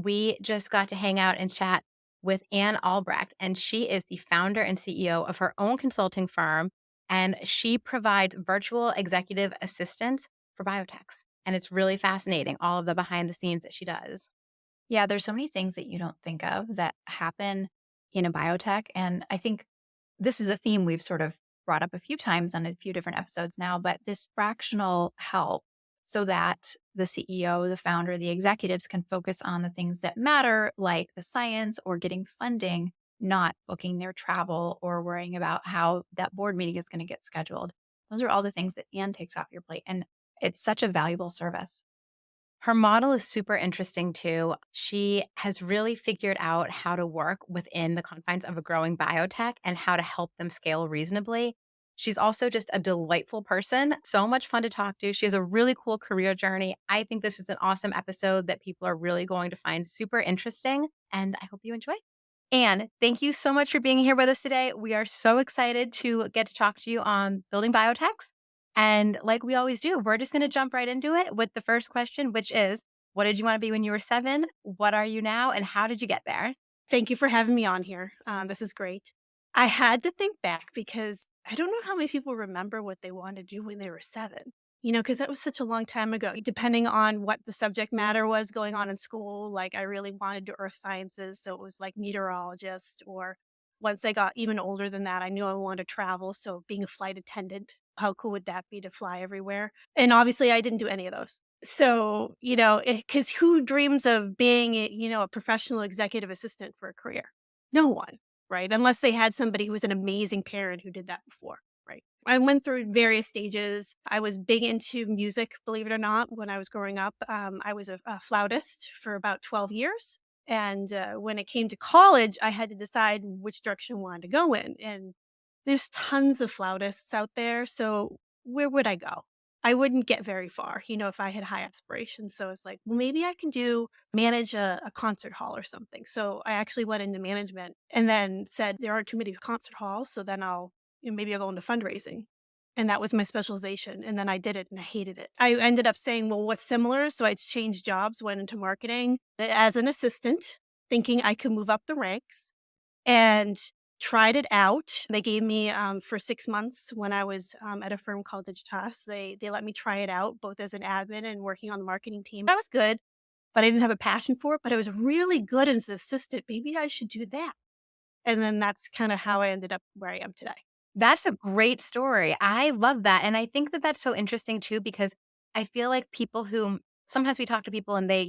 we just got to hang out and chat with Ann Albrecht, and she is the founder and CEO of her own consulting firm, and she provides virtual executive assistance for biotechs. And it's really fascinating, all of the behind the scenes that she does. Yeah, there's so many things that you don't think of that happen in a biotech. And I think this is a theme we've sort of brought up a few times on a few different episodes now, but this fractional help so that the CEO, the founder, the executives can focus on the things that matter, like the science or getting funding, not booking their travel or worrying about how that board meeting is going to get scheduled. Those are all the things that Anne takes off your plate. And it's such a valuable service. Her model is super interesting too. She has really figured out how to work within the confines of a growing biotech and how to help them scale reasonably. She's also just a delightful person, so much fun to talk to. She has a really cool career journey. I think this is an awesome episode that people are really going to find super interesting, and I hope you enjoy. And thank you so much for being here with us today. We are so excited to get to talk to you on Building Biotechs. And like we always do, we're just going to jump right into it with the first question, which is, what did you want to be when you were 7? What are you now? And how did you get there? Thank you for having me on here. This is great. I had to think back because I don't know how many people remember what they wanted to do when they were 7. Because that was such a long time ago. Depending on what the subject matter was going on in school, like I really wanted to earth sciences, so it was like meteorologist. Or once I got even older than that, I knew I wanted to travel, so being a flight attendant. How cool would that be to fly everywhere? And obviously, I didn't do any of those. So, because who dreams of being, a professional executive assistant for a career? No one, right? Unless they had somebody who was an amazing parent who did that before, right? I went through various stages. I was big into music, believe it or not, when I was growing up. I was a flautist for about 12 years. And when it came to college, I had to decide which direction I wanted to go in. And there's tons of flautists out there. So where would I go? I wouldn't get very far, if I had high aspirations. So it's like, well, maybe I can manage a concert hall or something. So I actually went into management and then said, there aren't too many concert halls. So then maybe I'll go into fundraising. And that was my specialization. And then I did it and I hated it. I ended up saying, well, what's similar? So I changed jobs, went into marketing as an assistant, thinking I could move up the ranks. And tried it out. They gave me for 6 months when I was at a firm called Digitas. They let me try it out both as an admin and working on the marketing team. I was good, but I didn't have a passion for it. But I was really good as an assistant. Maybe I should do that. And then that's kind of how I ended up where I am today. That's a great story. I love that. And I think that that's so interesting too, because I feel like people who sometimes we talk to people and they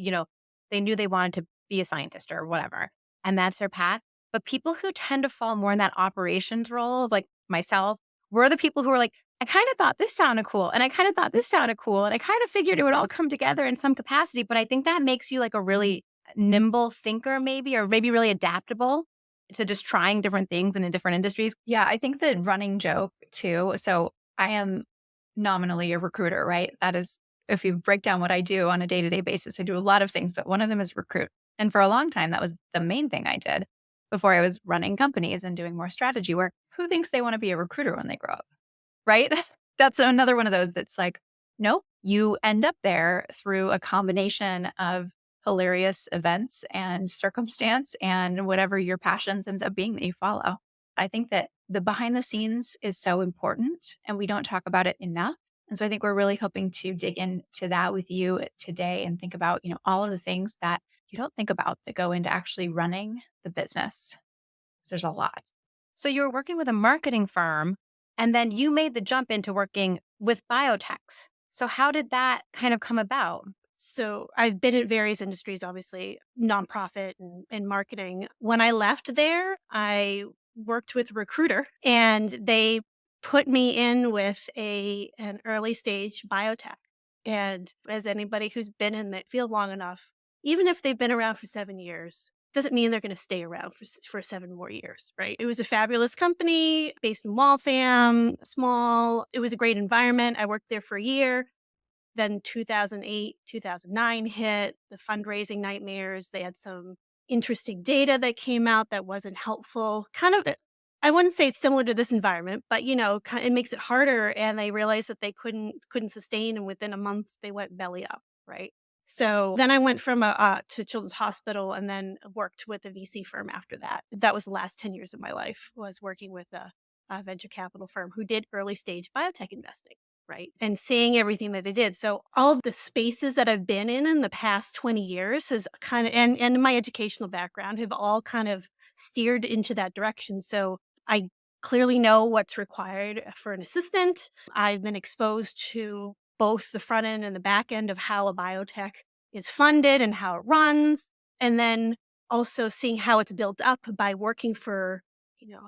knew they wanted to be a scientist or whatever, and that's their path. But people who tend to fall more in that operations role, like myself, were the people who are like, I kind of thought this sounded cool. And I kind of thought this sounded cool. And I kind of figured it would all come together in some capacity. But I think that makes you like a really nimble thinker, maybe, or maybe really adaptable to just trying different things and in different industries. Yeah, I think the running joke too. So I am nominally a recruiter, right? That is, if you break down what I do on a day to day basis, I do a lot of things, but one of them is recruit. And for a long time, that was the main thing I did before I was running companies and doing more strategy work. Who thinks they want to be a recruiter when they grow up? Right? That's another one of those that's like, nope, you end up there through a combination of hilarious events and circumstance and whatever your passions ends up being that you follow. I think that the behind the scenes is so important and we don't talk about it enough. And so I think we're really hoping to dig into that with you today and think about, all of the things that you don't think about that go into actually running the business. There's a lot. So you were working with a marketing firm and then you made the jump into working with biotechs. So how did that kind of come about? So I've been in various industries, obviously, nonprofit and marketing. When I left there, I worked with a recruiter and they put me in with an early stage biotech. And as anybody who's been in that field long enough, even if they've been around for 7 years, doesn't mean they're going to stay around for 7 more years, right? It was a fabulous company based in Waltham, small. It was a great environment. I worked there for a year. Then 2008, 2009 hit, the fundraising nightmares. They had some interesting data that came out that wasn't helpful. Kind of, I wouldn't say it's similar to this environment, but it makes it harder. And they realized that they couldn't sustain, and within a month they went belly up, right? So then I went from to Children's Hospital and then worked with a VC firm after that. That was the last 10 years of my life, was working with a venture capital firm who did early stage biotech investing, right? And seeing everything that they did. So all the spaces that I've been in the past 20 years has kind of, and my educational background have all kind of steered into that direction. So I clearly know what's required for an assistant. I've been exposed to both the front end and the back end of how a biotech is funded and how it runs. And then also seeing how it's built up by working for,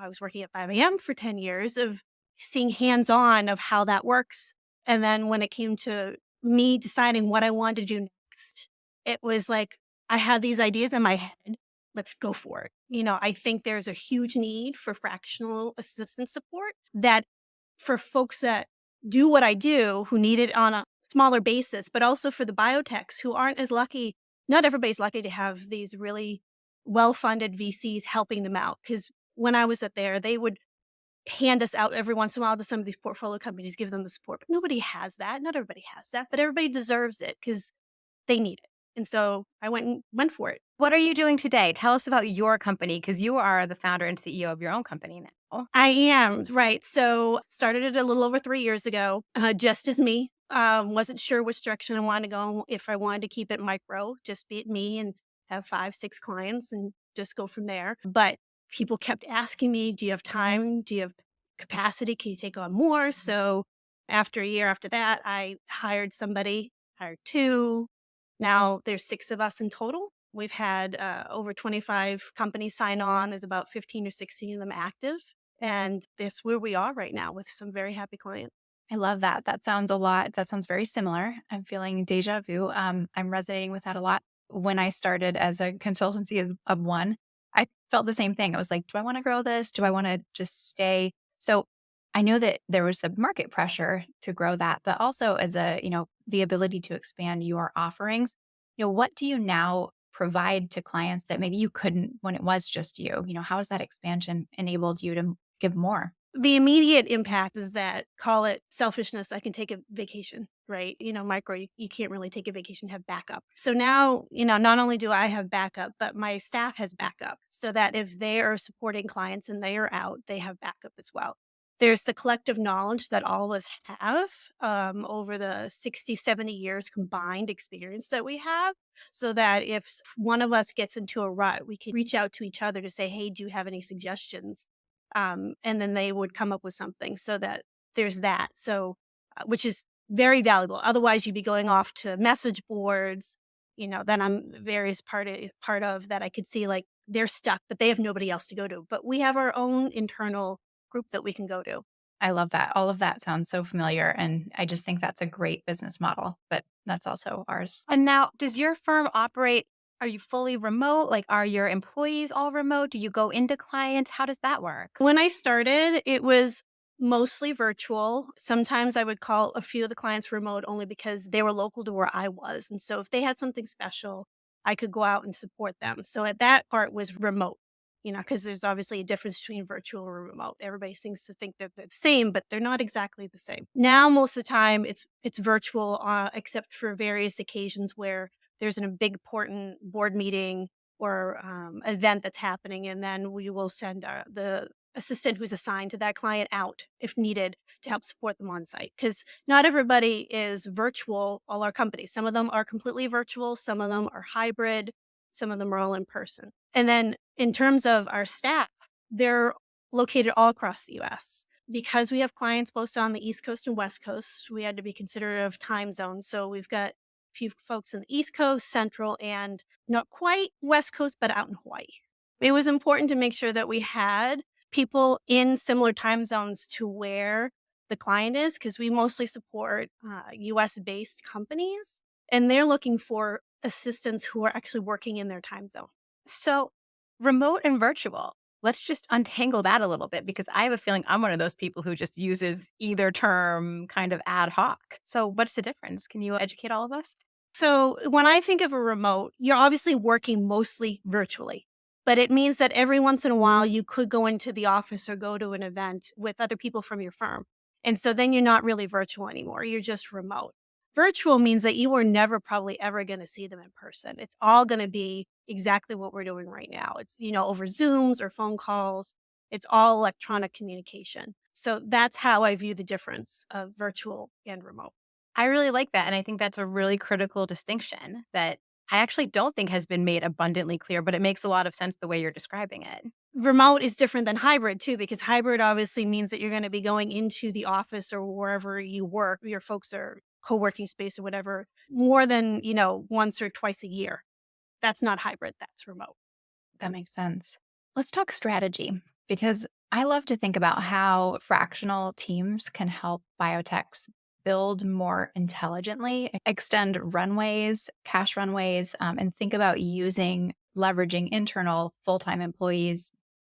I was working at 5 a.m. for 10 years of seeing hands on of how that works. And then when it came to me deciding what I wanted to do next, it was like I had these ideas in my head. Let's go for it. I think there's a huge need for fractional assistant support that for folks that do what I do, who need it on a smaller basis, but also for the biotechs who aren't as lucky. Not everybody's lucky to have these really well-funded VCs helping them out. Because when I was there, they would hand us out every once in a while to some of these portfolio companies, give them the support. But nobody has that. Not everybody has that, but everybody deserves it because they need it. And so I went for it. What are you doing today? Tell us about your company because you are the founder and CEO of your own company now. I am, right. So started it a little over 3 years ago, just as me. Wasn't sure which direction I wanted to go, if I wanted to keep it micro, just be it me and have 5, 6 clients and just go from there. But people kept asking me, do you have time? Do you have capacity? Can you take on more? So after a year after that, I hired somebody, hired 2. Now there's 6 of us in total. We've had over 25 companies sign on. There's about 15 or 16 of them active. And that's where we are right now with some very happy clients. I love that. That sounds a lot. That sounds very similar. I'm feeling deja vu. I'm resonating with that a lot. When I started as a consultancy of one, I felt the same thing. I was like, do I want to grow this? Do I want to just stay? So I know that there was the market pressure to grow that, but also as the ability to expand your offerings. What do you now provide to clients that maybe you couldn't when it was just you? How has that expansion enabled you to give more? The immediate impact is that, call it selfishness, I can take a vacation, right? Micro, you can't really take a vacation, have backup. So now, not only do I have backup, but my staff has backup so that if they are supporting clients and they are out, they have backup as well. There's the collective knowledge that all of us have over the 60, 70 years combined experience that we have, so that if one of us gets into a rut, we can reach out to each other to say, hey, do you have any suggestions? And then they would come up with something so that there's that. So, which is very valuable. Otherwise, you'd be going off to message boards, that I'm various part of that I could see like they're stuck, but they have nobody else to go to. But we have our own internal group that we can go to. I love that. All of that sounds so familiar. And I just think that's a great business model, but that's also ours. And now, does your firm operate? Are you fully remote? Like, are your employees all remote? Do you go into clients? How does that work? When I started, it was mostly virtual. Sometimes I would call a few of the clients remote only because they were local to where I was. And so if they had something special, I could go out and support them. So at that part was remote, because there's obviously a difference between virtual and remote. Everybody seems to think that they're the same, but they're not exactly the same. Now, most of the time, it's virtual, except for various occasions where there's a big important board meeting or event that's happening, and then we will send the assistant who's assigned to that client out if needed to help support them on site. Because not everybody is virtual, all our companies. Some of them are completely virtual, some of them are hybrid, some of them are all in person. And then in terms of our staff, they're located all across the US. Because we have clients both on the East Coast and West Coast, we had to be considerate of time zones. So we've got a few folks in the East Coast, Central, and not quite West Coast, but out in Hawaii. It was important to make sure that we had people in similar time zones to where the client is, because we mostly support US-based companies, and they're looking for assistants who are actually working in their time zone. So, remote and virtual. Let's just untangle that a little bit because I have a feeling I'm one of those people who just uses either term kind of ad hoc. So, what's the difference? Can you educate all of us? So when I think of a remote, you're obviously working mostly virtually, but it means that every once in a while you could go into the office or go to an event with other people from your firm. And so then you're not really virtual anymore. You're just remote. Virtual means that you are never probably ever going to see them in person. It's all going to be exactly what we're doing right now. It's, over Zooms or phone calls. It's all electronic communication. So that's how I view the difference of virtual and remote. I really like that, and I think that's a really critical distinction that I actually don't think has been made abundantly clear, but it makes a lot of sense the way you're describing it. Remote is different than hybrid too, because hybrid obviously means that you're going to be going into the office or wherever you work, your folks are co-working space or whatever, more than, once or twice a year. That's not hybrid, that's remote. That makes sense. Let's talk strategy because I love to think about how fractional teams can help biotechs build more intelligently, extend runways, cash runways, and think about leveraging internal full time employees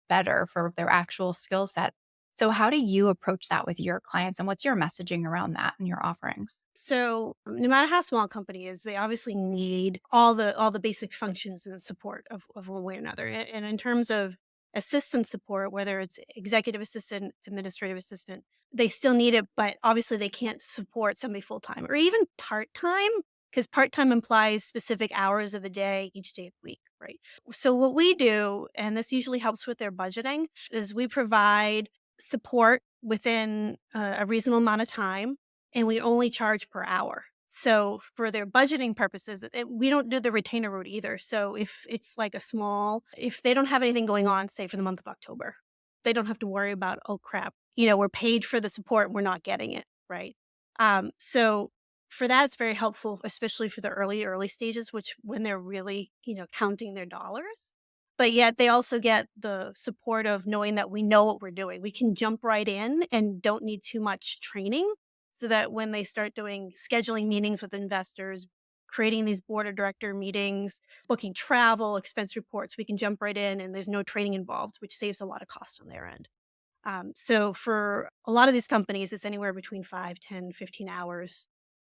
better for their actual skill set. So, how do you approach that with your clients and what's your messaging around that and your offerings? So no matter how small a company is, they obviously need all the basic functions and support of one way or another. And in terms of assistant support, whether it's executive assistant, administrative assistant, they still need it, but obviously they can't support somebody full time or even part time because part time implies specific hours of the day, each day of the week, right? So what we do, and this usually helps with their budgeting, is we provide support within a reasonable amount of time and we only charge per hour. So for their budgeting purposes, we don't do the retainer route either. So if it's like if they don't have anything going on, say for the month of October, they don't have to worry about, oh crap, we're paid for the support, we're not getting it, right? So for that, it's very helpful, especially for the early stages, which when they're really, counting their dollars. But yet they also get the support of knowing that we know what we're doing. We can jump right in and don't need too much training so that when they start doing scheduling meetings with investors, creating these board of director meetings, booking travel, expense reports, we can jump right in and there's no training involved, which saves a lot of cost on their end. So for a lot of these companies, it's anywhere between 5, 10, 15 hours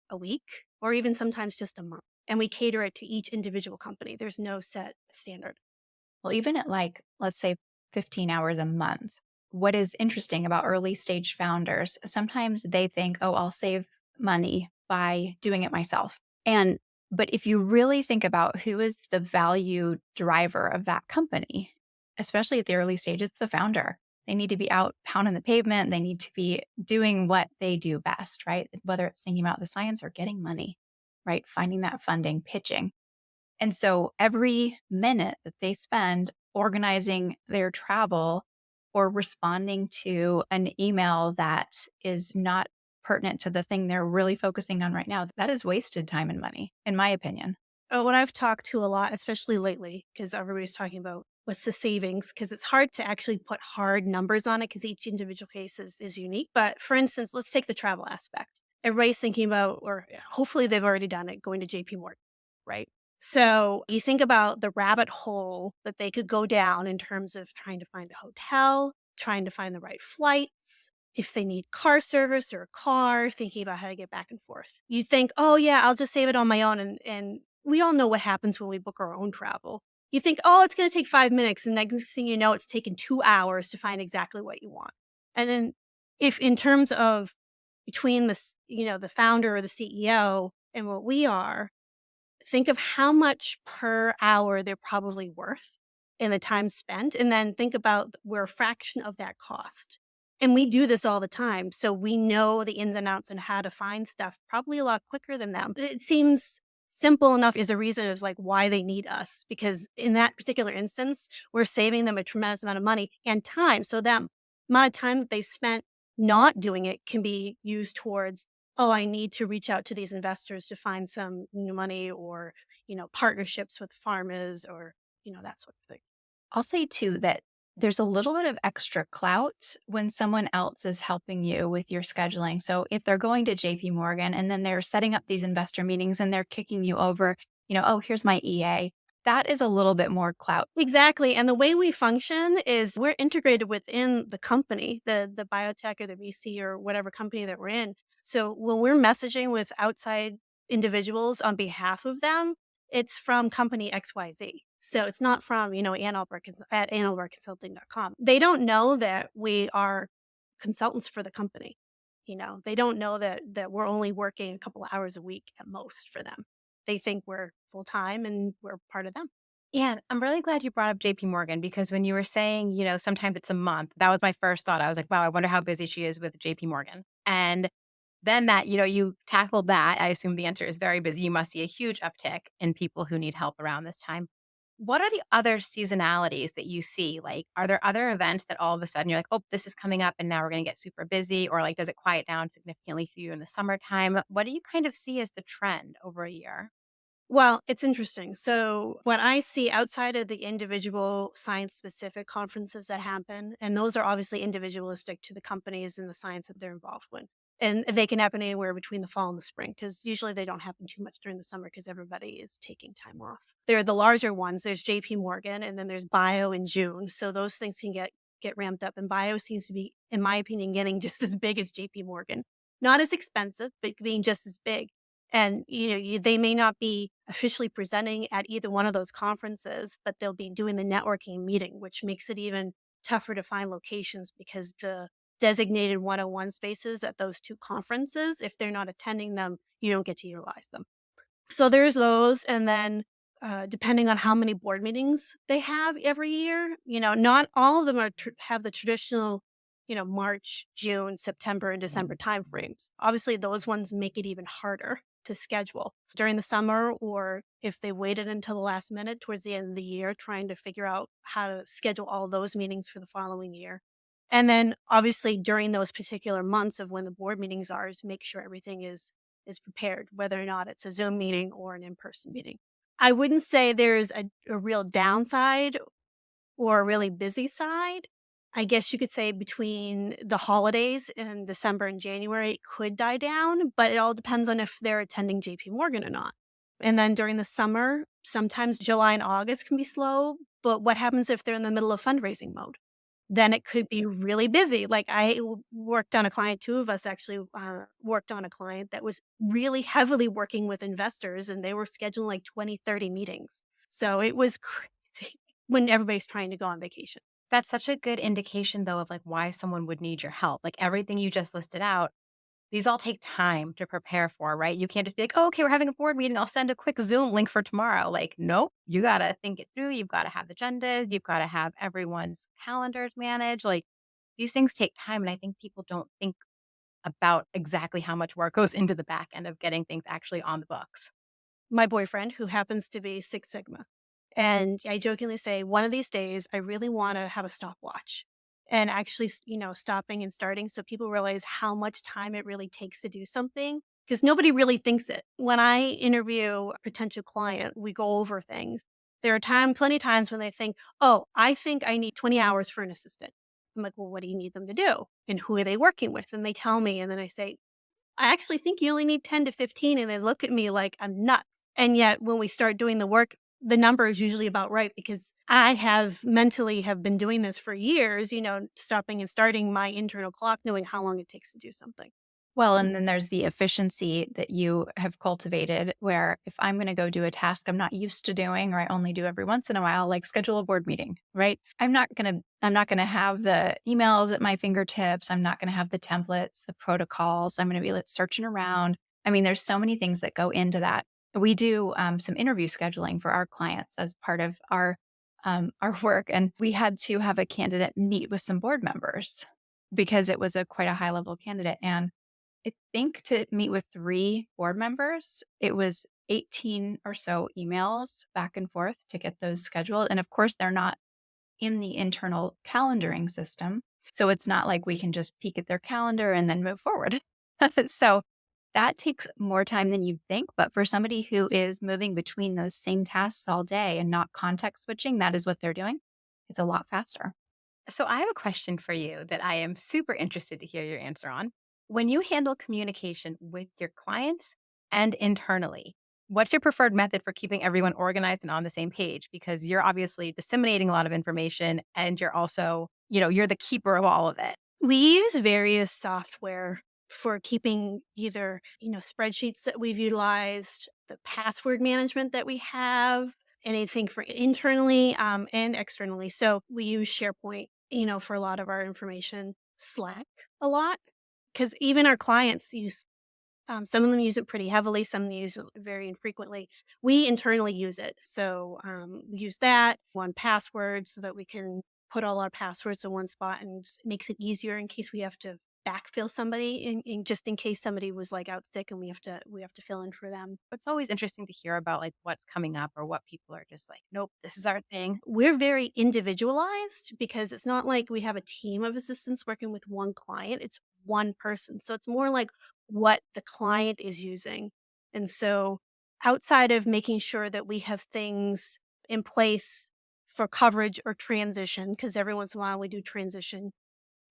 a week, or even sometimes just a month. And we cater it to each individual company. There's no set standard. Well, even at like, let's say 15 hours a month, what is interesting about early stage founders, sometimes they think, oh, I'll save money by doing it myself. But if you really think about who is the value driver of that company, especially at the early stage, it's the founder. They need to be out pounding the pavement. They need to be doing what they do best, right? Whether it's thinking about the science or getting money, right? Finding that funding, pitching. And so every minute that they spend organizing their travel or responding to an email that is not pertinent to the thing they're really focusing on right now, that is wasted time and money, in my opinion. What I've talked to a lot, especially lately, because everybody's talking about what's the savings, because it's hard to actually put hard numbers on it because each individual case is unique. But for instance, let's take the travel aspect. Everybody's thinking about, or hopefully they've already done it, going to JP Morgan, right? So you think about the rabbit hole that they could go down in terms of trying to find a hotel, trying to find the right flights, if they need car service or a car, thinking about how to get back and forth. You think, oh yeah, I'll just save it on my own. And we all know what happens when we book our own travel. You think, oh, it's going to take 5 minutes. And next thing you know, it's taken 2 hours to find exactly what you want. And then if in terms of between the founder or the CEO and what we are, think of how much per hour they're probably worth in the time spent, and then think about we're a fraction of that cost. And we do this all the time, so we know the ins and outs and how to find stuff probably a lot quicker than them. It seems simple enough as a reason as like why they need us, because in that particular instance, we're saving them a tremendous amount of money and time. So that amount of time that they've spent not doing it can be used towards, oh, I need to reach out to these investors to find some new money or, partnerships with pharmas or, that sort of thing. I'll say too that there's a little bit of extra clout when someone else is helping you with your scheduling. So if they're going to JP Morgan and then they're setting up these investor meetings and they're kicking you over, oh, here's my EA, that is a little bit more clout. Exactly. And the way we function is we're integrated within the company, the biotech or the VC or whatever company that we're in. So when we're messaging with outside individuals on behalf of them, it's from company XYZ. So it's not from, Ann Albrecht at annalbrechtconsulting.com. They don't know that we are consultants for the company. They don't know that we're only working a couple of hours a week at most for them. They think we're full time and we're part of them. And I'm really glad you brought up JP Morgan because when you were saying, sometimes it's a month, that was my first thought. I was like, wow, I wonder how busy she is with JP Morgan. And then that, you tackled that. I assume the answer is very busy. You must see a huge uptick in people who need help around this time. What are the other seasonalities that you see? Like, are there other events that all of a sudden you're like, oh, this is coming up and now we're going to get super busy? Or like, does it quiet down significantly for you in the summertime? What do you kind of see as the trend over a year? Well, it's interesting. So, what I see outside of the individual science specific conferences that happen, and those are obviously individualistic to the companies and the science that they're involved with. And they can happen anywhere between the fall and the spring because usually they don't happen too much during the summer because everybody is taking time off. They're the larger ones. There's JP Morgan and then there's bio in June. So those things can get ramped up. And bio seems to be, in my opinion, getting just as big as JP Morgan. Not as expensive, but being just as big. And, they may not be officially presenting at either one of those conferences, but they'll be doing the networking meeting, which makes it even tougher to find locations because the designated one-on-one spaces at those two conferences, if they're not attending them, you don't get to utilize them. So there's those, and then, depending on how many board meetings they have every year, not all of them have the traditional, March, June, September, and December timeframes. Obviously, those ones make it even harder to schedule during the summer, or if they waited until the last minute towards the end of the year, trying to figure out how to schedule all those meetings for the following year. And then obviously during those particular months of when the board meetings are, is make sure everything is prepared, whether or not it's a Zoom meeting or an in-person meeting. I wouldn't say there's a real downside or a really busy side. I guess you could say between the holidays in December and January, it could die down, but it all depends on if they're attending JP Morgan or not. And then during the summer, sometimes July and August can be slow, but what happens if they're in the middle of fundraising mode? Then it could be really busy. Like worked on a client, two of us actually worked on a client that was really heavily working with investors and they were scheduling like 20, 30 meetings. So it was crazy when everybody's trying to go on vacation. That's such a good indication, though, of like why someone would need your help. Like everything you just listed out, these all take time to prepare for, right? You can't just be like, oh, okay, we're having a board meeting. I'll send a quick Zoom link for tomorrow. Like, nope, you got to think it through. You've got to have agendas. You've got to have everyone's calendars managed. Like, these things take time. And I think people don't think about exactly how much work goes into the back end of getting things actually on the books. My boyfriend, who happens to be Six Sigma. And I jokingly say, one of these days, I really want to have a stopwatch and actually, stopping and starting so people realize how much time it really takes to do something because nobody really thinks it. When I interview a potential client, we go over things. There are plenty of times when they think, oh, I think I need 20 hours for an assistant. I'm like, well, what do you need them to do? And who are they working with? And they tell me, and then I say, I actually think you only need 10 to 15. And they look at me like I'm nuts. And yet when we start doing the work, the number is usually about right because I have been doing this for years, stopping and starting my internal clock, knowing how long it takes to do something. Well, and then there's the efficiency that you have cultivated where if I'm going to go do a task I'm not used to doing or I only do every once in a while, like schedule a board meeting, right? I'm not going to have the emails at my fingertips. I'm not going to have the templates, the protocols. I'm going to be like searching around. I mean, there's so many things that go into that. We do some interview scheduling for our clients as part of our work, and we had to have a candidate meet with some board members because it was a quite a high level candidate. And I think to meet with 3 board members, it was 18 or so emails back and forth to get those scheduled. And of course, they're not in the internal calendaring system. So it's not like we can just peek at their calendar and then move forward. So that takes more time than you'd think. But for somebody who is moving between those same tasks all day and not context switching, that is what they're doing. It's a lot faster. So I have a question for you that I am super interested to hear your answer on. When you handle communication with your clients and internally, what's your preferred method for keeping everyone organized and on the same page? Because you're obviously disseminating a lot of information and you're also, you're the keeper of all of it. We use various software for keeping either, spreadsheets that we've utilized, the password management that we have, anything for internally and externally. So we use SharePoint, for a lot of our information, Slack a lot because even our clients use some of them use it pretty heavily, some of them use it very infrequently. We internally use it. So we use that one password so that we can put all our passwords in one spot and just makes it easier in case we have to backfill somebody in just in case somebody was like out sick and we have to fill in for them. It's always interesting to hear about like what's coming up or what people are just like, nope, this is our thing. We're very individualized because it's not like we have a team of assistants working with one client. It's one person. So it's more like what the client is using. And so outside of making sure that we have things in place for coverage or transition, because every once in a while we do transition,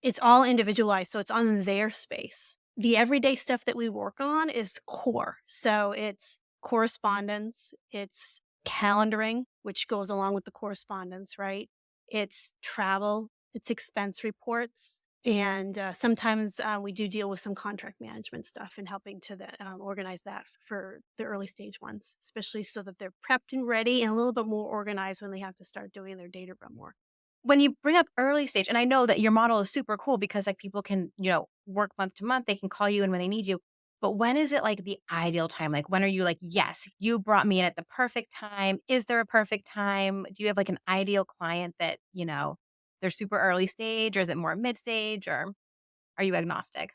it's all individualized. So it's on their space. The everyday stuff that we work on is core. So it's correspondence, it's calendaring, which goes along with the correspondence, right? It's travel, it's expense reports. And sometimes we do deal with some contract management stuff and helping to organize that for the early stage ones, especially so that they're prepped and ready and a little bit more organized when they have to start doing their data room work. When you bring up early stage, and I know that your model is super cool because like people can, work month to month, they can call you in when they need you. But when is it like the ideal time? Like when are you like, yes, you brought me in at the perfect time? Is there a perfect time? Do you have like an ideal client that, they're super early stage or is it more mid stage or are you agnostic?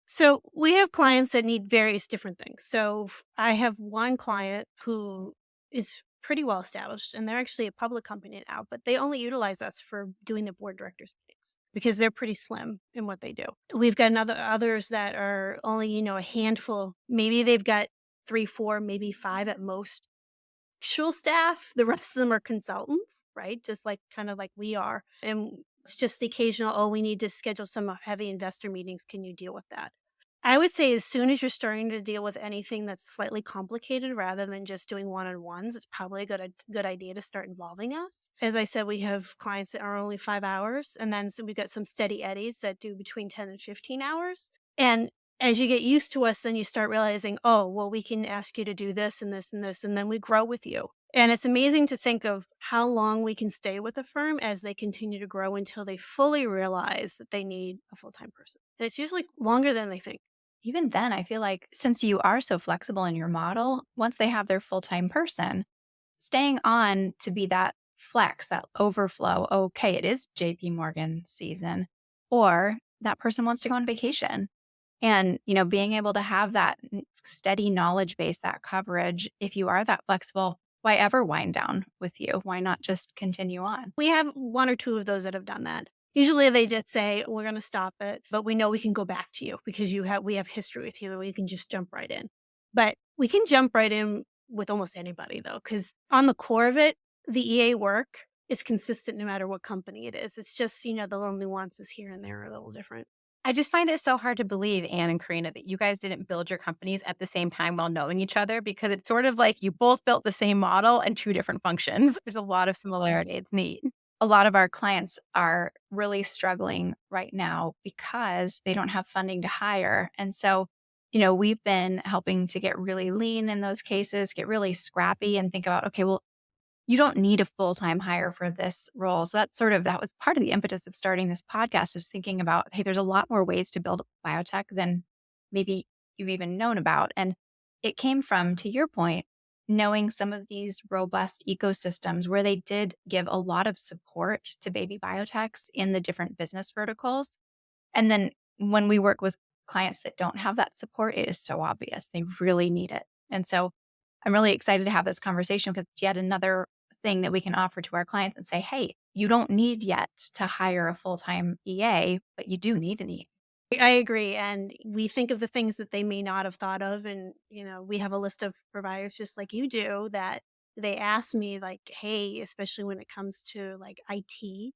So we have clients that need various different things. So I have one client who is pretty well established and they're actually a public company now, but they only utilize us for doing the board directors meetings because they're pretty slim in what they do. We've got another others that are only, a handful. Maybe they've got 3, 4, maybe 5 at most actual staff. The rest of them are consultants, right? Just like kind of like we are. And it's just the occasional, oh, we need to schedule some heavy investor meetings. Can you deal with that? I would say as soon as you're starting to deal with anything that's slightly complicated rather than just doing one-on-ones, it's probably a good idea to start involving us. As I said, we have clients that are only 5 hours, and then we've got some steady eddies that do between 10 and 15 hours. And as you get used to us, then you start realizing, oh, well, we can ask you to do this and this and this, and then we grow with you. And it's amazing to think of how long we can stay with a firm as they continue to grow until they fully realize that they need a full-time person. And it's usually longer than they think. Even then, I feel like since you are so flexible in your model, once they have their full time person, staying on to be that flex, that overflow. Okay, it is JP Morgan season, or that person wants to go on vacation. And, being able to have that steady knowledge base, that coverage, if you are that flexible, why ever wind down with you? Why not just continue on? We have 1 or 2 of those that have done that. Usually they just say, we're going to stop it, but we know we can go back to you because we have history with you and we can just jump right in. But we can jump right in with almost anybody though, because on the core of it, the EA work is consistent no matter what company it is. It's just, the little nuances here and there are a little different. I just find it so hard to believe, Anne and Karina, that you guys didn't build your companies at the same time while knowing each other because it's sort of like you both built the same model and two different functions. There's a lot of similarity. It's neat. A lot of our clients are really struggling right now because they don't have funding to hire. And so, we've been helping to get really lean in those cases, get really scrappy and think about, okay, well, you don't need a full-time hire for this role. So that was part of the impetus of starting this podcast is thinking about, hey, there's a lot more ways to build a biotech than maybe you've even known about. And it came from, to your point, knowing some of these robust ecosystems where they did give a lot of support to baby biotechs in the different business verticals. And then when we work with clients that don't have that support, it is so obvious. They really need it. And so I'm really excited to have this conversation because it's yet another thing that we can offer to our clients and say, hey, you don't need yet to hire a full-time EA, but you do need an EA. I agree. And we think of the things that they may not have thought of. And, we have a list of providers just like you do that they ask me, like, hey, especially when it comes to like IT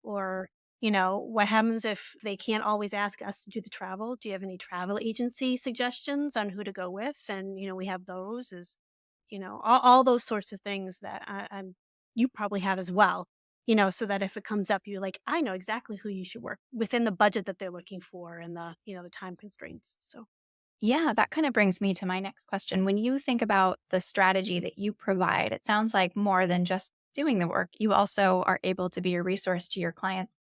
or, what happens if they can't always ask us to do the travel? Do you have any travel agency suggestions on who to go with? And, we have those as, all those sorts of things that you probably have as well. So that if it comes up, you're like, I know exactly who you should work within the budget that they're looking for and the time constraints. So Yeah, that kind of brings me to my next question. When you think about the strategy that you provide, it sounds like more than just doing the work. You also are able to be a resource to your clients.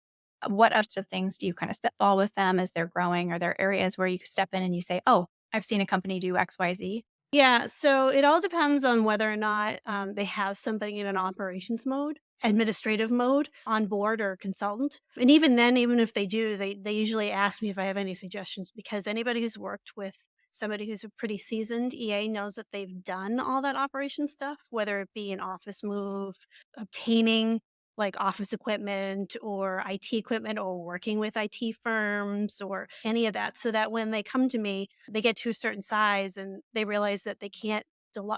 What sorts of things do you kind of spitball with them as they're growing? Are there areas where you step in and you say, "Oh, I've seen a company do XYZ?" Yeah, so it all depends on whether or not they have somebody in an operations mode, administrative mode on board or consultant. And even then, even if they do, they usually ask me if I have any suggestions because anybody who's worked with somebody who's a pretty seasoned EA knows that they've done all that operation stuff, whether it be an office move, obtaining like office equipment or IT equipment or working with IT firms or any of that. So that when they come to me, they get to a certain size and they realize that they can't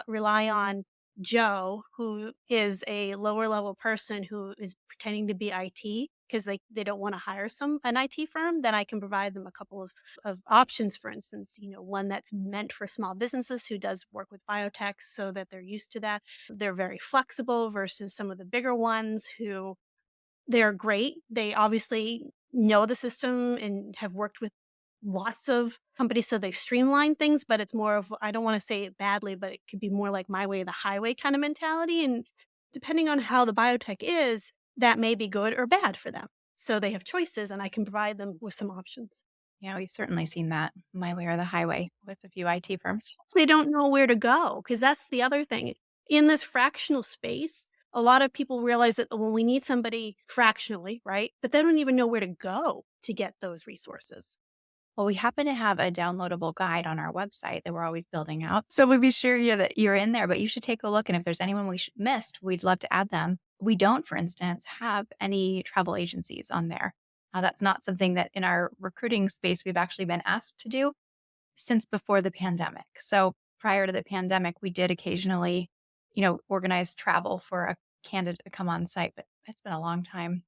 rely on Joe, who is a lower level person who is pretending to be IT because they don't want to hire an IT firm, then I can provide them a couple of options. For instance, one that's meant for small businesses who does work with biotechs so that they're used to that. They're very flexible versus some of the bigger ones who they're great. They obviously know the system and have worked with lots of companies, so they've streamlined things, but it's more of I don't wanna say it badly, but it could be more like my way or the highway kind of mentality, and depending on how the biotech is, that may be good or bad for them. So they have choices, and I can provide them with some options. Yeah, we've certainly seen that my way or the highway with a few IT firms. They don't know where to go because that's the other thing. In this fractional space, a lot of people realize that, well, we need somebody fractionally, right? But they don't even know where to go to get those resources. Well, we happen to have a downloadable guide on our website that we're always building out. So we'll be sure that you're in there, but you should take a look. And if there's anyone missed, we'd love to add them. We don't, for instance, have any travel agencies on there. That's not something that in our recruiting space we've actually been asked to do since before the pandemic. So prior to the pandemic, we did occasionally, organize travel for a candidate to come on site, but it's been a long time.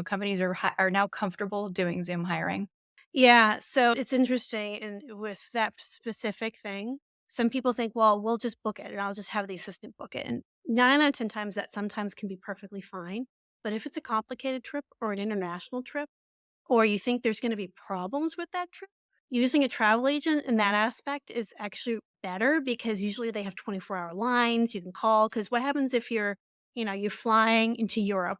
Companies are now comfortable doing Zoom hiring. Yeah, so it's interesting and with that specific thing, some people think, well, we'll just book it and I'll just have the assistant book it. And 9 out of 10 times that sometimes can be perfectly fine. But if it's a complicated trip or an international trip, or you think there's going to be problems with that trip, using a travel agent in that aspect is actually better because usually they have 24-hour lines you can call. Because what happens if you're flying into Europe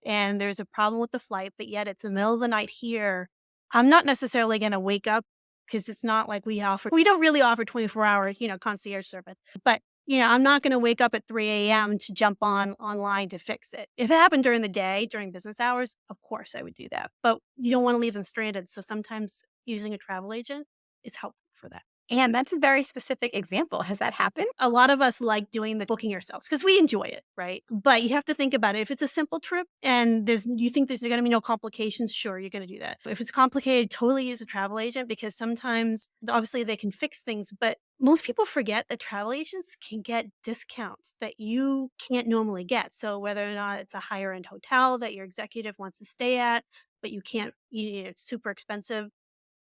and there's a problem with the flight, but yet it's the middle of the night here? I'm not necessarily going to wake up because it's not like we don't really offer 24-hour, concierge service. But I'm not going to wake up at 3 a.m. to jump online to fix it. If it happened during the day, during business hours, of course I would do that. But you don't want to leave them stranded. So sometimes using a travel agent is helpful for that. And that's a very specific example. Has that happened? A lot of us like doing the booking ourselves because we enjoy it, right? But you have to think about it. If it's a simple trip and you think there's going to be no complications, sure, you're going to do that. If it's complicated, totally use a travel agent because sometimes, obviously, they can fix things. But most people forget that travel agents can get discounts that you can't normally get. So whether or not it's a higher end hotel that your executive wants to stay at, but you can't, it's super expensive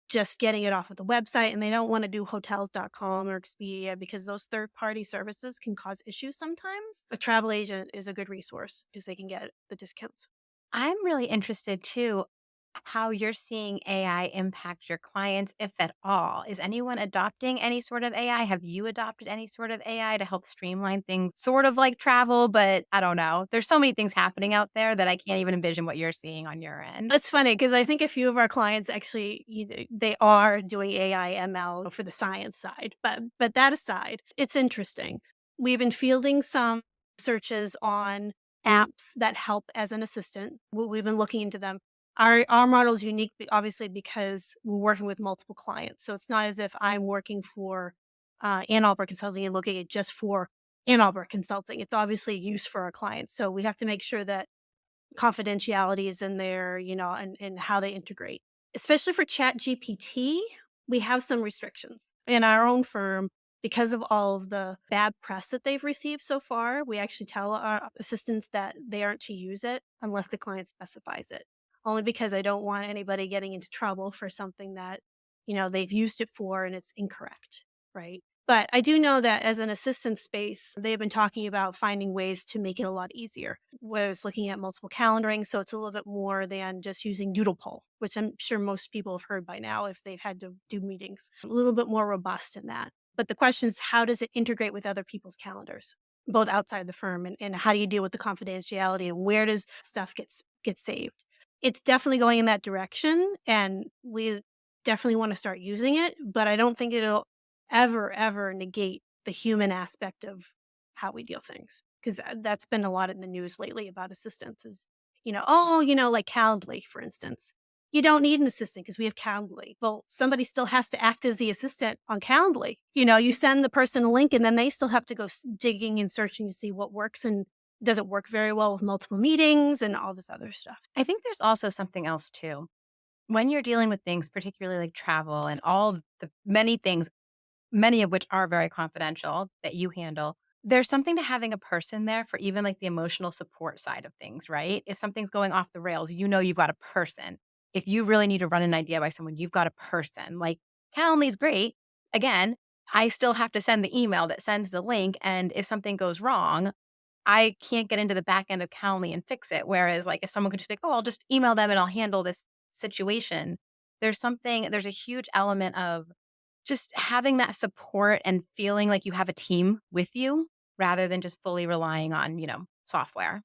just getting it off of the website, and they don't want to do hotels.com or Expedia because those third-party services can cause issues sometimes. A travel agent is a good resource because they can get the discounts. I'm really interested too how you're seeing AI impact your clients, if at all. Is anyone adopting any sort of AI? Have you adopted any sort of AI to help streamline things, sort of like travel? But I don't know. There's so many things happening out there that I can't even envision what you're seeing on your end. That's funny because I think a few of our clients actually, they are doing AI ML for the science side. But that aside, it's interesting. We've been fielding some searches on apps that help as an assistant. We've been looking into them. Our model is unique, obviously, because we're working with multiple clients. So it's not as if I'm working for Ann Albrecht Consulting and looking at just for Ann Albrecht Consulting. It's obviously used for our clients. So we have to make sure that confidentiality is in there, and how they integrate. Especially for Chat GPT, we have some restrictions. In our own firm, because of all of the bad press that they've received so far, we actually tell our assistants that they aren't to use it unless the client specifies it. Only because I don't want anybody getting into trouble for something that, they've used it for and it's incorrect, right? But I do know that as an assistant space, they've been talking about finding ways to make it a lot easier. Was looking at multiple calendaring, so it's a little bit more than just using Doodle poll, which I'm sure most people have heard by now if they've had to do meetings. A little bit more robust in that. But the question is, how does it integrate with other people's calendars, both outside the firm, and how do you deal with the confidentiality and where does stuff get saved? it's definitely going in that direction, and we definitely wanna start using it, but I don't think it'll ever negate the human aspect of how we deal things, 'cause, that's been a lot in the news lately about assistants is, "Oh," like Calendly, for instance. "You don't need an assistant because we have Calendly." Well, somebody still has to act as the assistant on Calendly. You send the person a link, and then they still have to go digging and searching to see what works and doesn't work very well with multiple meetings and all this other stuff. I think there's also something else too. When you're dealing with things, particularly like travel and all the many things, many of which are very confidential that you handle, there's something to having a person there for even like the emotional support side of things, right? If something's going off the rails, you've got a person. If you really need to run an idea by someone, you've got a person. Like Calendly's great. Again, I still have to send the email that sends the link. And if something goes wrong, I can't get into the back end of Calendly and fix it. Whereas, like, if someone could just be like, "Oh, I'll just email them and I'll handle this situation." There's a huge element of just having that support and feeling like you have a team with you rather than just fully relying on, software.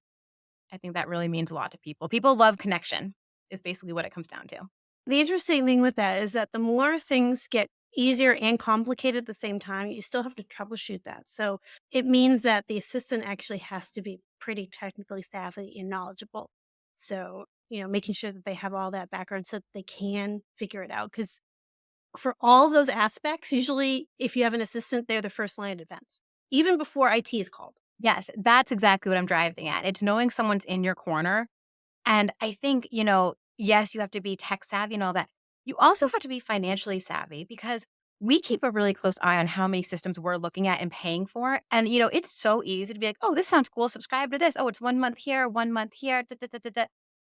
I think that really means a lot to people. People love connection is basically what it comes down to. The interesting thing with that is that the more things get easier and complicated at the same time, you still have to troubleshoot that. So it means that the assistant actually has to be pretty technically savvy and knowledgeable. So, making sure that they have all that background so that they can figure it out. Because for all those aspects, usually if you have an assistant, they're the first line of defense, even before IT is called. Yes, that's exactly what I'm driving at. It's knowing someone's in your corner. And I think, yes, you have to be tech savvy and all that. You also have to be financially savvy because we keep a really close eye on how many systems we're looking at and paying for. And, it's so easy to be like, oh, this sounds cool. Subscribe to this. Oh, it's 1 month here, 1 month here. Da, da, da, da, da.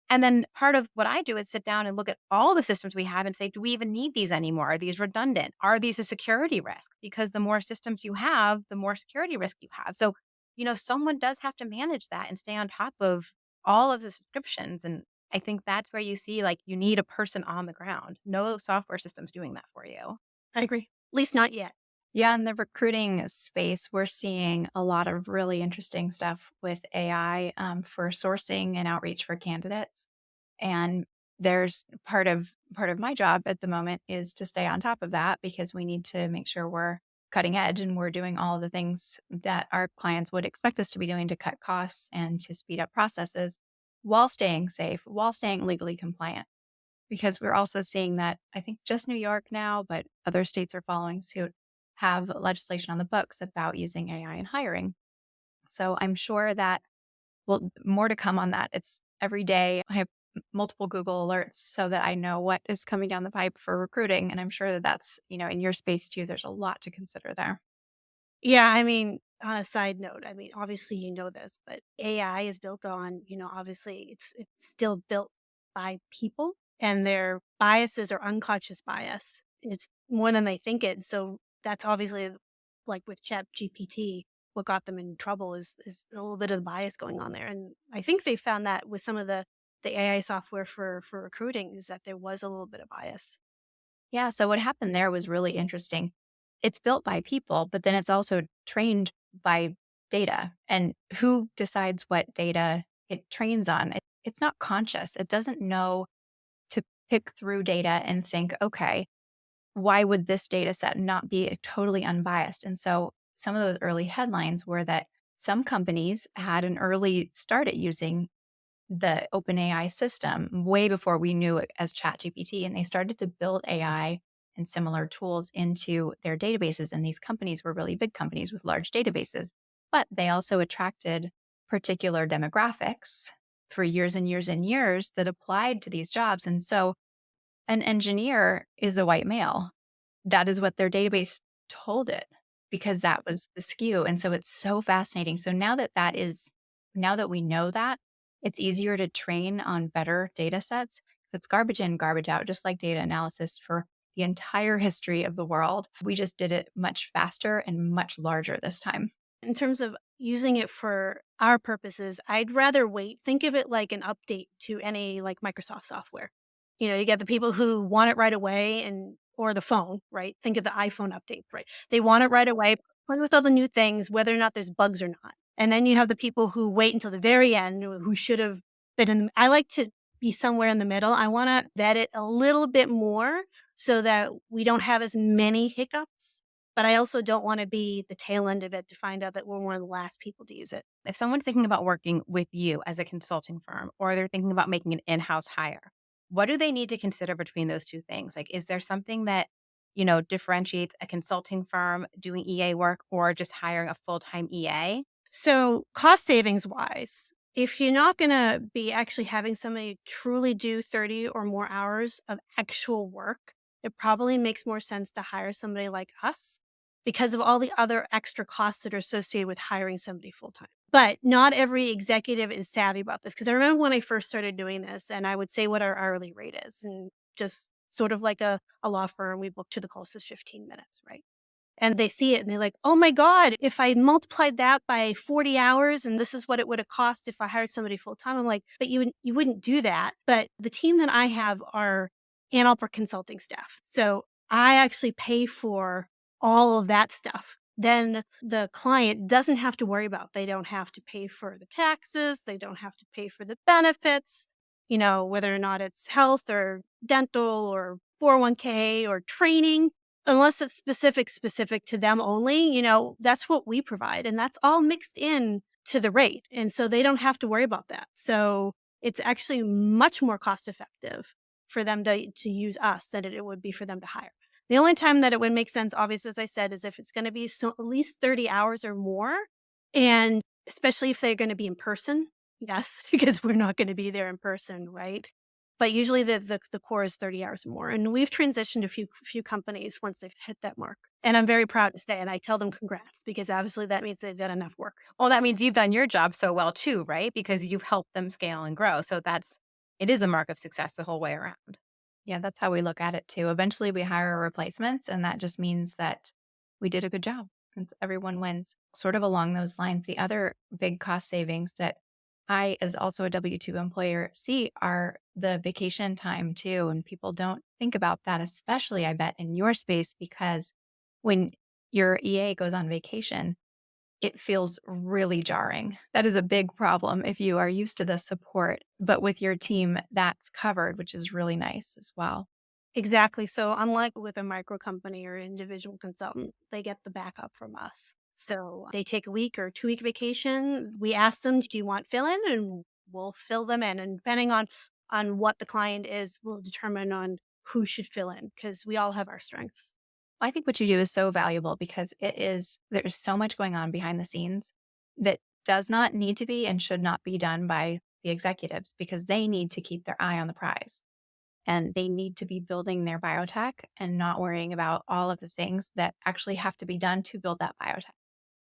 And then part of what I do is sit down and look at all the systems we have and say, do we even need these anymore? Are these redundant? Are these a security risk? Because the more systems you have, the more security risk you have. So, someone does have to manage that and stay on top of all of the subscriptions. And I think that's where you see, like, you need a person on the ground. No software system's doing that for you. I agree. At least not yet. Yeah, in the recruiting space, we're seeing a lot of really interesting stuff with AI for sourcing and outreach for candidates. And there's part of my job at the moment is to stay on top of that because we need to make sure we're cutting edge and we're doing all the things that our clients would expect us to be doing to cut costs and to speed up processes while staying safe, while staying legally compliant. Because we're also seeing that I think just New York now, but other states are following suit, have legislation on the books about using AI in hiring. So I'm sure that well, more to come on that. It's every day I have multiple Google alerts so that I know what is coming down the pipe for recruiting. And I'm sure that that's, in your space too, there's a lot to consider there. Yeah, I mean, on a side note, I mean, obviously you know this, but AI is built on, obviously it's still built by people and their biases are unconscious bias. It's more than they think it. So that's obviously like with Chat GPT, what got them in trouble is a little bit of the bias going on there. And I think they found that with some of the AI software for recruiting is that there was a little bit of bias. Yeah. So what happened there was really interesting. It's built by people, but then it's also trained by data. And who decides what data it trains on? It's not conscious. It doesn't know to pick through data and think, okay, why would this data set not be totally unbiased? And so some of those early headlines were that some companies had an early start at using the OpenAI system way before we knew it as ChatGPT, and they started to build AI and similar tools into their databases. And these companies were really big companies with large databases, but they also attracted particular demographics for years and years and years that applied to these jobs. And so an engineer is a white male. That is what their database told it because that was the skew. And so it's so fascinating. So now that we know that, it's easier to train on better data sets. It's garbage in, garbage out, just like data analysis for the entire history of the world. We just did it much faster and much larger this time. In terms of using it for our purposes, I'd rather wait. Think of it like an update to any like Microsoft software. You get the people who want it right away and or the phone, right? Think of the iPhone update, right? They want it right away, play with all the new things, whether or not there's bugs or not. And then you have the people who wait until the very end who should have been in. I like to be somewhere in the middle. I want to vet it a little bit more so that we don't have as many hiccups. But I also don't want to be the tail end of it to find out that we're one of the last people to use it. If someone's thinking about working with you as a consulting firm, or they're thinking about making an in-house hire, what do they need to consider between those two things? Like, is there something that, differentiates a consulting firm doing EA work or just hiring a full-time EA? So, cost savings wise, if you're not going to be actually having somebody truly do 30 or more hours of actual work, it probably makes more sense to hire somebody like us because of all the other extra costs that are associated with hiring somebody full time. But not every executive is savvy about this because I remember when I first started doing this and I would say what our hourly rate is and just sort of like a law firm, we book to the closest 15 minutes, right? And they see it and they're like, "Oh my god, if I multiplied that by 40 hours and this is what it would have cost if I hired somebody full time." I'm like, "But you wouldn't do that." But the team that I have are Ann Albrecht Consulting staff. So I actually pay for all of that stuff. Then the client doesn't have to worry about. They don't have to pay for the taxes, they don't have to pay for the benefits, whether or not it's health or dental or 401k or training unless it's specific to them only, that's what we provide, and that's all mixed in to the rate, and so they don't have to worry about that. So, it's actually much more cost effective for them to use us than it would be for them to hire. The only time that it would make sense, obviously, as I said, is if it's gonna be at least 30 hours or more, and especially if they're gonna be in person. Yes, because we're not gonna be there in person, right? But usually the core is 30 hours or more, and we've transitioned a few companies once they've hit that mark, and I'm very proud to say, and I tell them congrats because obviously that means they've done enough work. Well, that means you've done your job so well too, right? Because you've helped them scale and grow. So it is a mark of success the whole way around. Yeah, that's how we look at it too. Eventually we hire replacements, and that just means that we did a good job and everyone wins. Sort of along those lines, the other big cost savings that I, as also a W 2 employer, see are the vacation time too. And people don't think about that, especially, I bet, in your space, because when your EA goes on vacation, it feels really jarring. That is a big problem if you are used to the support, but with your team, that's covered, which is really nice as well. Exactly. So unlike with a micro company or individual consultant, they get the backup from us. So they take a week or 2-week vacation. We ask them, "Do you want fill in?" And we'll fill them in. And depending on what the client is, will determine on who should fill in because we all have our strengths. I think what you do is so valuable because there's so much going on behind the scenes that does not need to be and should not be done by the executives because they need to keep their eye on the prize and they need to be building their biotech and not worrying about all of the things that actually have to be done to build that biotech.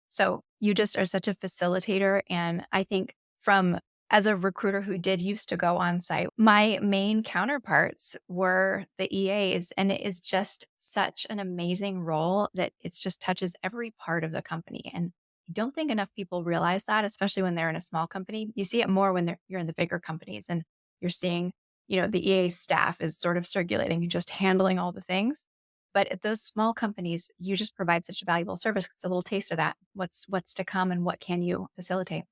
So you just are such a facilitator. And I think from as a recruiter who did used to go on site, my main counterparts were the EAs. And it is just such an amazing role that it just touches every part of the company. And I don't think enough people realize that, especially when they're in a small company. You see it more when you're in the bigger companies and you're seeing, the EA staff is sort of circulating and just handling all the things. But at those small companies, you just provide such a valuable service. It's a little taste of that. What's to come and what can you facilitate?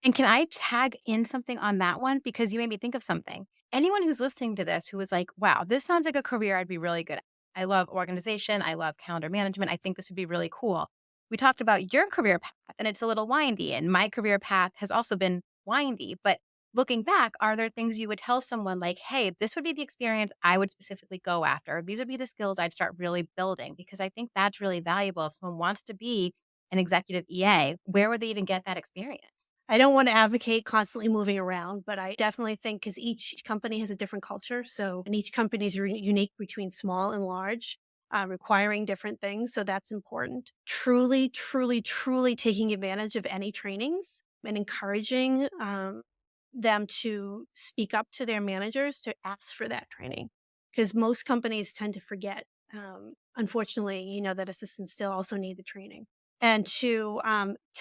And can I tag in something on that one? Because you made me think of something. Anyone who's listening to this who was like, wow, this sounds like a career I'd be really good at. I love organization. I love calendar management. I think this would be really cool. We talked about your career path and it's a little windy, and my career path has also been windy. But looking back, are there things you would tell someone like, hey, this would be the experience I would specifically go after? These would be the skills I'd start really building because I think that's really valuable. If someone wants to be an executive EA, where would they even get that experience? I don't want to advocate constantly moving around, but I definitely think because each company has a different culture. So, and each company is unique between small and large, requiring different things. So that's important. Truly, truly, truly taking advantage of any trainings and encouraging them to speak up to their managers to ask for that training. Because most companies tend to forget, unfortunately, that assistants still also need the training and to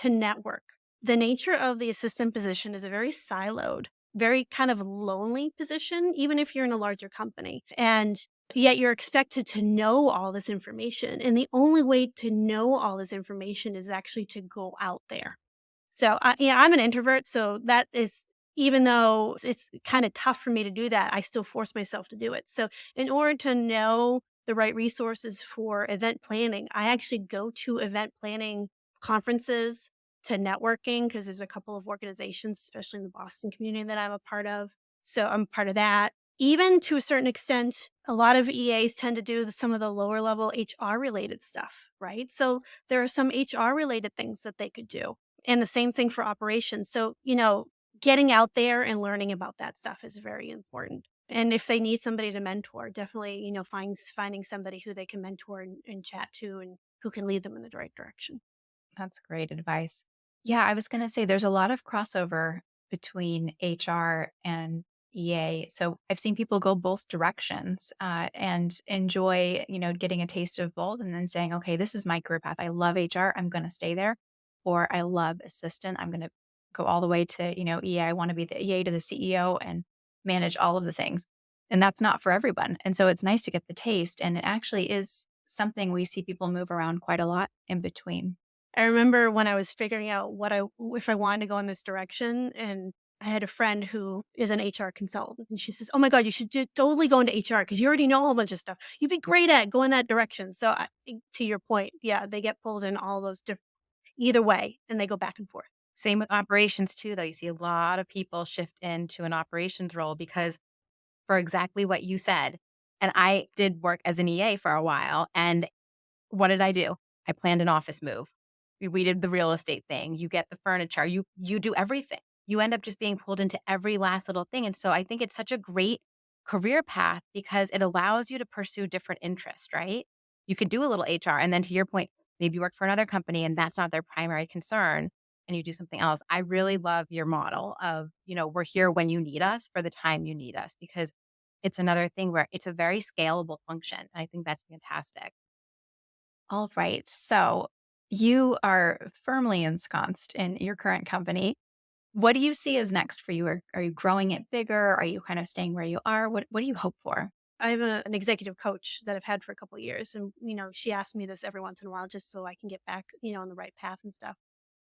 network. The nature of the assistant position is a very siloed, very kind of lonely position, even if you're in a larger company. And yet you're expected to know all this information. And the only way to know all this information is actually to go out there. So, I'm an introvert. So that is even though it's kind of tough for me to do that, I still force myself to do it. So, in order to know the right resources for event planning, I actually go to event planning conferences to networking because there's a couple of organizations, especially in the Boston community, that I'm a part of. So, I'm part of that. Even to a certain extent, a lot of EAs tend to do some of the lower level HR related stuff, right? So, there are some HR related things that they could do. And the same thing for operations. So, getting out there and learning about that stuff is very important. And if they need somebody to mentor, definitely, finding somebody who they can mentor and chat to and who can lead them in the right direction. That's great advice. Yeah, I was going to say there's a lot of crossover between HR and EA. So I've seen people go both directions and enjoy, getting a taste of both and then saying, okay, this is my career path. I love HR. I'm going to stay there. Or I love assistant. I'm going to go all the way to, EA. I want to be the EA to the CEO and manage all of the things. And that's not for everyone. And so it's nice to get the taste. And it actually is something we see people move around quite a lot in between. I remember when I was figuring out if I wanted to go in this direction, and I had a friend who is an HR consultant, and she says, "Oh my god, you should totally go into HR because you already know a whole bunch of stuff. You'd be great at it. Go in that direction." So, to your point, yeah, they get pulled in all those different either way, and they go back and forth. Same with operations too, though. You see a lot of people shift into an operations role because for exactly what you said. And I did work as an EA for a while. And what did I do? I planned an office move. We did the real estate thing. You get the furniture. You do everything. You end up just being pulled into every last little thing. And so I think it's such a great career path because it allows you to pursue different interests, right? You could do a little HR and then to your point, maybe you work for another company and that's not their primary concern and you do something else. I really love your model of, we're here when you need us for the time you need us because it's another thing where it's a very scalable function. And I think that's fantastic. All right. So you are firmly ensconced in your current company. What do you see as next for you? Are you growing it bigger? Are you kind of staying where you are? What do you hope for? I have an executive coach that I've had for a couple of years, and she asks me this every once in a while just so I can get back, on the right path and stuff.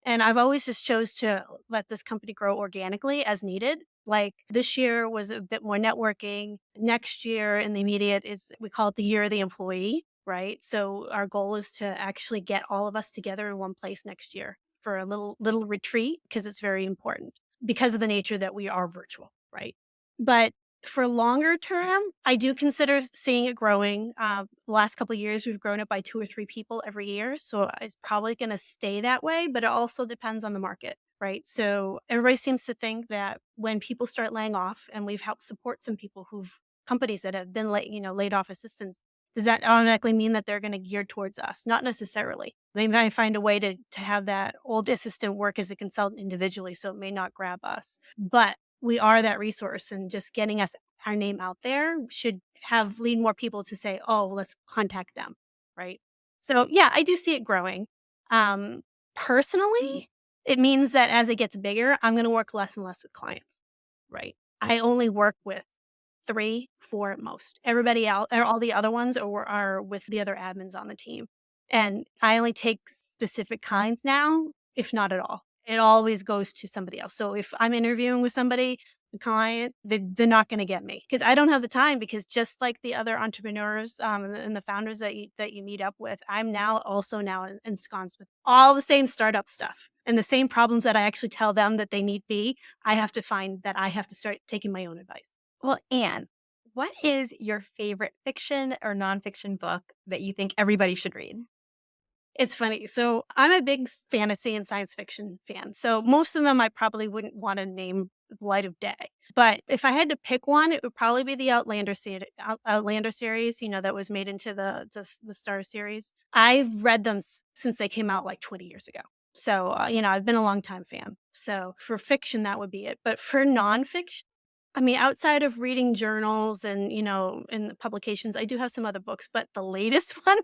And I've always just chose to let this company grow organically as needed. Like this year was a bit more networking. Next year in the immediate is we call it the year of the employee, right? So our goal is to actually get all of us together in one place next year for a little retreat because it's very important because of the nature that we are virtual, right? But for longer term, I do consider seeing it growing. The last couple of years, we've grown it by 2 or 3 people every year. So it's probably going to stay that way, but it also depends on the market, right? So everybody seems to think that when people start laying off, and we've helped support some people companies that have been laid off assistants, does that automatically mean that they're going to gear towards us? Not necessarily. They might find a way to have that old assistant work as a consultant individually, so it may not grab us. But we are that resource, and just getting our name out there should have lead more people to say, "Oh, let's contact them." Right? So, yeah, I do see it growing. Personally, it means that as it gets bigger, I'm gonna work less and less with clients, right? I only work with 3, 4 at most. Everybody else or all the other ones are with the other admins on the team. And I only take specific kinds now, if not at all. It always goes to somebody else. So if I'm interviewing with somebody, the client, they're not gonna get me because I don't have the time because just like the other entrepreneurs, and the founders that you meet up with, I'm now ensconced with all the same startup stuff and the same problems that I actually tell them that they need be. I have to find that I have to start taking my own advice. Well, Anne, what is your favorite fiction or nonfiction book that you think everybody should read? It's funny. So I'm a big fantasy and science fiction fan. So most of them I probably wouldn't want to name light of day. But if I had to pick one, it would probably be the Outlander series, that was made into the Star series. I've read them since they came out like 20 years ago. So, I've been a long time fan. So for fiction, that would be it. But for nonfiction, I mean, outside of reading journals and, in the publications, I do have some other books, but the latest one,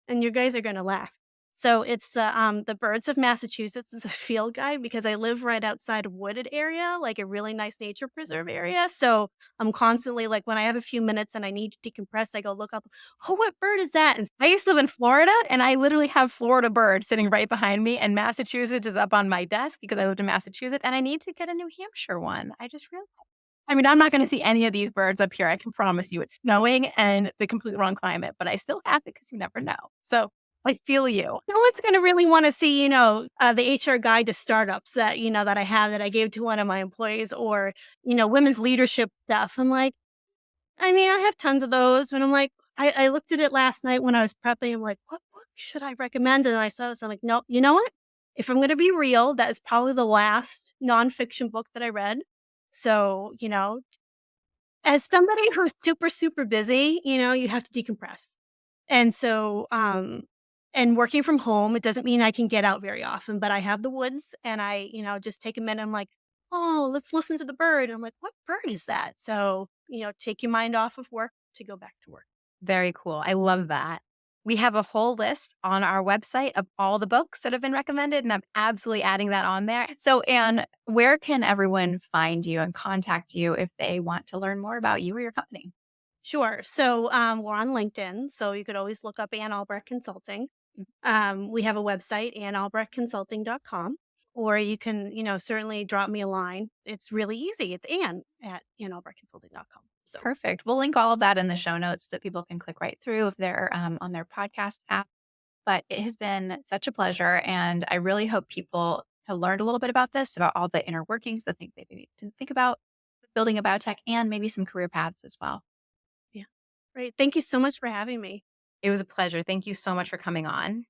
and you guys are gonna laugh. So it's the Birds of Massachusetts is a field guide because I live right outside a wooded area, like a really nice nature preserve area. So I'm constantly like when I have a few minutes and I need to decompress, I go look up, oh, what bird is that? And I used to live in Florida, and I literally have Florida birds sitting right behind me, and Massachusetts is up on my desk because I lived in Massachusetts, and I need to get a New Hampshire one. I just realized. I mean, I'm not gonna see any of these birds up here, I can promise you. It's snowing and the complete wrong climate, but I still have it because you never know. So, I feel you. no one's going to really want to see, the HR guide to startups that, that I have that I gave to one of my employees or, women's leadership stuff. I'm like, I mean, I have tons of those, but I'm like, I looked at it last night when I was prepping. I'm like, what book should I recommend? And I saw this. I'm like, no, you know what? If I'm going to be real, that is probably the last nonfiction book that I read. So, as somebody who's super, super busy, you have to decompress. And so, and working from home, it doesn't mean I can get out very often, but I have the woods and I, just take a minute. I'm like, oh, let's listen to the bird. I'm like, what bird is that? So, take your mind off of work to go back to work. Very cool. I love that. We have a whole list on our website of all the books that have been recommended, and I'm absolutely adding that on there. So, Anne, where can everyone find you and contact you if they want to learn more about you or your company? Sure. So we're on LinkedIn. So you could always look up Ann Albrecht Consulting. We have a website, annalbrechtconsulting.com. Or you can, certainly drop me a line. It's really easy. It's Ann at annalbrechtconsulting.com. So Perfect. We'll link all of that in the show notes so that people can click right through if they're on their podcast app. But it has been such a pleasure. And I really hope people have learned a little bit about this, about all the inner workings, the things they need to think about building a biotech, and maybe some career paths as well. yeah. Great. Thank you so much for having me. It was a pleasure. Thank you so much for coming on.